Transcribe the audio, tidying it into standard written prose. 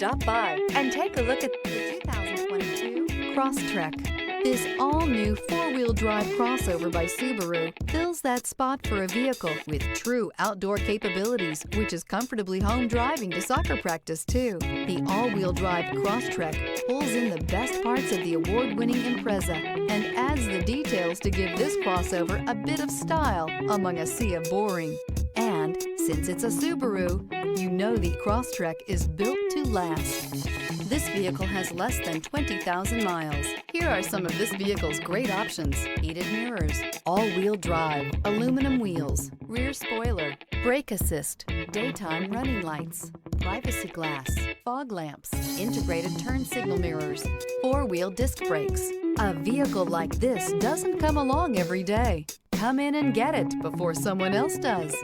Stop by and take a look at the 2022 Crosstrek. This all-new four-wheel drive crossover by Subaru fills that spot for a vehicle with true outdoor capabilities, which is comfortably home driving to soccer practice too. The all-wheel drive Crosstrek pulls in the best parts of the award-winning Impreza and adds the details to give this crossover a bit of style among a sea of boring. And since it's a Subaru, you know the Crosstrek is built to last. This vehicle has less than 20,000 miles. Here are some of this vehicle's great options: heated mirrors, all-wheel drive, aluminum wheels, rear spoiler, brake assist, daytime running lights, privacy glass, fog lamps, integrated turn signal mirrors, four-wheel disc brakes. A vehicle like this doesn't come along every day. Come in and get it before someone else does.